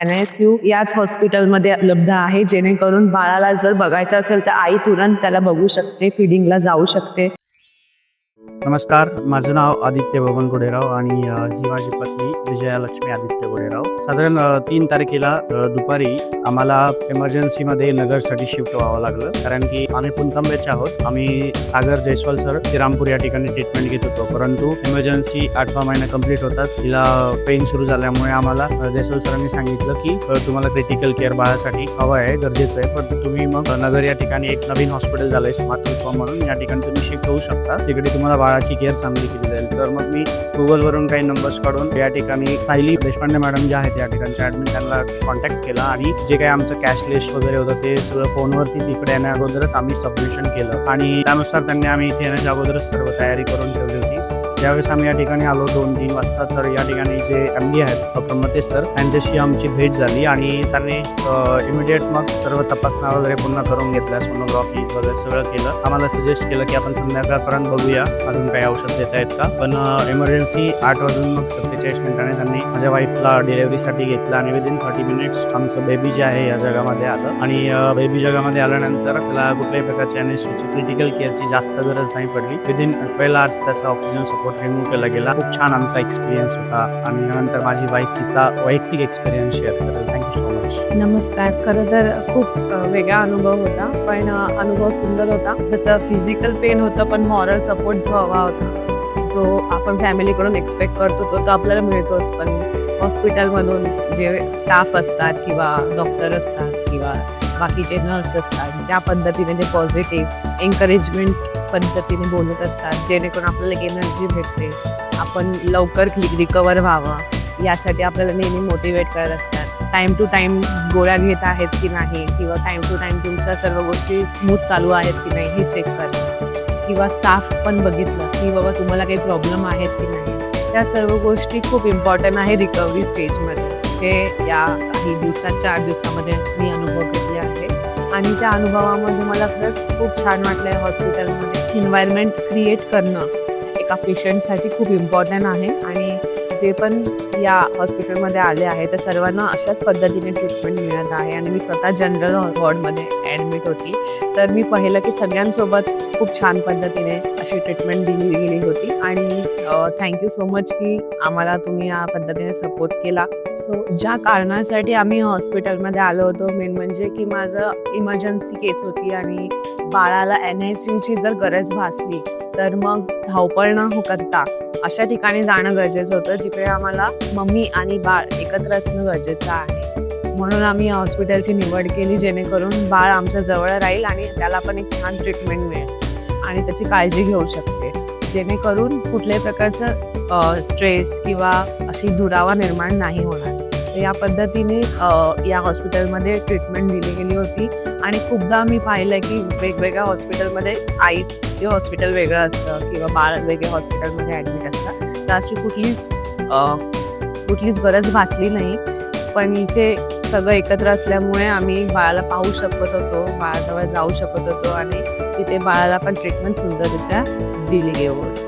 NICU याच हॉस्पिटलमध्ये उपलब्ध आहे, जेणेकरून बाळाला जर बघायचं असेल तर आई तुरंत त्याला बघू शकते, फिडिंगला जाऊ शकते. नमस्कार, माझं नाव आदित्य बबन गुडेराव आणि ही माझी पत्नी विजयालक्ष्मी आदित्य गुडेराव. साधारण 3 तारखेला दुपारी आम्हाला इमर्जन्सीमध्ये नगरसाठी शिफ्ट व्हावं लागलं, कारण की आम्ही पुणतांब्याचे आहोत. आम्ही सागर जयस्वाल सर श्रीरामपूर या ठिकाणी ट्रीटमेंट घेत होतो, परंतु इमर्जन्सी 8वा महिना कंप्लीट होताच तिला पेन सुरू झाल्यामुळे आम्हाला जयस्वाल सरांनी सांगितलं की तुम्हाला क्रिटिकल केअर बाळासाठी हवं आहे, गरजेचं आहे, पण तुम्ही मग नगर या ठिकाणी एक नवीन हॉस्पिटल झालंय स्मार्ट म्हणून, या ठिकाणी तुम्ही शिफ्ट होऊ शकता. तिकडे तुम्हाला बाळाची केअर चांगली केली जाईल. तर मग मी गुगलवरून काही नंबर्स काढून या ठिकाणी सायली देशपांडे मॅडम जे आहेत या ठिकाणचे ॲडमिन, त्यांना कॉन्टॅक्ट केला आणि जे काही आमचं कॅश लिस्ट वगैरे होतं ते सगळं फोनवरतीच इकडे येण्या अगोदरच आम्ही सबमिशन केलं आणि त्यानुसार त्यांनी आम्ही इथे येण्याच्या अगोदरच सर्व तयारी करून ठेवली होती. ज्यावेळेस आम्ही या ठिकाणी आलो 2-3 वाजता, तर या ठिकाणी जे MD आहेत डॉक्टर मते सर, त्यांच्याशी आमची भेट झाली आणि त्यांनी इमिडिएट मग सर्व तपासण्या वगैरे पुन्हा करून घेतल्या, सोनोग्राफीज वगैरे सगळं केलं. आम्हाला सजेस्ट केलं की आपण संध्याकाळपर्यंत बघूया अजून काही औषध देता आहेत का, पण इमर्जन्सी 8 वाजून मग 47 मिनिटांनी त्यांनी माझ्या वाईफला डिलेव्हरीसाठी घेतलं आणि विदिन 30 मिनिट्स आमचं बेबी जे आहे या जगामध्ये आलं. आणि बेबी जगामध्ये आल्यानंतर त्याला कुठल्याही प्रकारच्या NICUची क्रिटिकल केअरची जास्त गरज नाही पडली. विदिन 12 आवर्स त्याचा ऑक्सिजन सपोर्ट रिमूव्ह केला गेला. खूप छान आमचा एक्सपिरियन्स होता आणि नंतर माझी वाईफ तिचा वैयक्तिक एक्सपिरियन्स शेअर करेल. Thank you so much. नमस्कार. खरं तर खूप वेगळा अनुभव होता, पण अनुभव सुंदर होता. जसं फिजिकल पेन होतं, पण मॉरल सपोर्ट जो हवा होता, जो आपण फॅमिलीकडून एक्सपेक्ट करतो तो आपल्याला मिळतोच. पण हॉस्पिटलमधून जे स्टाफ असतात किंवा डॉक्टर असतात किंवा बाकीचे नर्स असतात, ज्या पद्धतीने ते पॉझिटिव्ह एन्करेजमेंट पद्धतीने बोलत असतात, जेणेकरून आपल्याला एनर्जी भेटते, आपण लवकर रिकवर व्हावं यासाठी आपल्याला नेहमी मोटिवेट करत असतात. टाईम टू टाईम गोळ्या घेत आहेत की नाही, किंवा टाईम टू टाईम तुमच्या सर्व गोष्टी स्मूथ चालू आहेत की नाही हे चेक करणं, किंवा स्टाफ पण बघितलं की बाबा तुम्हाला काही प्रॉब्लेम आहेत की नाही. त्या सर्व गोष्टी खूप इम्पॉर्टंट आहे रिकव्हरी स्टेजमध्ये, जे या काही दिवसात 4 दिवसामध्ये मी अनुभव घेतले आहे. आणि त्या अनुभवामध्ये मला खरंच खूप छान वाटलं आहे. हॉस्पिटलमध्ये एन्व्हायरमेंट क्रिएट करणं एका पेशंटसाठी खूप इम्पॉर्टंट आहे आणि जे पण या हॉस्पिटलमध्ये आले आहे त्या सर्वांना अशाच पद्धतीने ट्रीटमेंट मिळत आहे. आणि मी स्वतः जनरल वॉर्डमध्ये ॲडमिट होती, तर मी पाहिलं की सगळ्यांसोबत खूप छान पद्धतीने अशी ट्रीटमेंट दिली गेली होती. आणि थँक्यू सो मच की आम्हाला तुम्ही या पद्धतीने सपोर्ट केला. सो ज्या कारणासाठी आम्ही हॉस्पिटलमध्ये आलो होतो, मेन म्हणजे की माझं इमर्जन्सी केस होती आणि बाळाला NICUची जर गरज भासली तर मग धावपळ न करता अशा ठिकाणी जाणं गरजेचं होतं, जिकडे आम्हाला मम्मी आणि बाळ एकत्र असणं गरजेचं आहे. म्हणून आम्ही या हॉस्पिटलची निवड केली, जेणेकरून बाळ आमच्या जवळ राहील आणि त्याला पण एक छान ट्रीटमेंट मिळेल आणि त्याची काळजी घेऊ शकते, जेणेकरून कुठल्याही प्रकारचं स्ट्रेस किंवा अशी दुरावा निर्माण नाही होणार. या पद्धतीने या हॉस्पिटलमध्ये ट्रीटमेंट दिली गेली होती. आणि खूपदा मी पाहिलं की वेगवेगळ्या हॉस्पिटलमध्ये आईचे हॉस्पिटल वेगळं असतं किंवा बाळ वेगळ्या हॉस्पिटलमध्ये ॲडमिट असतं, तर अशी कुठलीच गरज भासली नाही. पण इथे सगळं एकत्र असल्यामुळे आम्ही बाळाला पाहू शकत होतो, बाळाजवळ जाऊ शकत होतो आणि तिथे बाळाला पण ट्रीटमेंट सुंदररित्या दिली गेली.